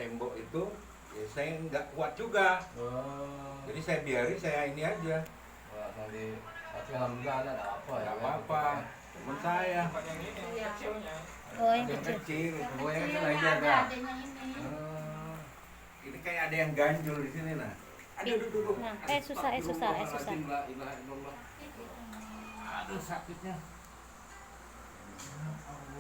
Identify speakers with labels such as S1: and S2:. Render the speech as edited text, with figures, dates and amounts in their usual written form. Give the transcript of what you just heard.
S1: tembok itu, ya saya nggak kuat juga. Jadi saya biarin, saya ini aja.
S2: Wah, nanti tapi alhamdulillah ada apa ya?
S1: Nggak apa-apa. Temen saya.
S3: Yang ini kecilnya.
S4: Oh, yang
S1: Yang
S4: kecil.
S1: kecil.
S2: Oh, yang kecil aja
S5: ada
S2: ada.
S5: adanya ini.
S1: Ini kayak ada yang ganjul di sini nah. Aduh, duduk.
S4: Nah, susah.
S1: Aduh sakitnya. Ya Allah.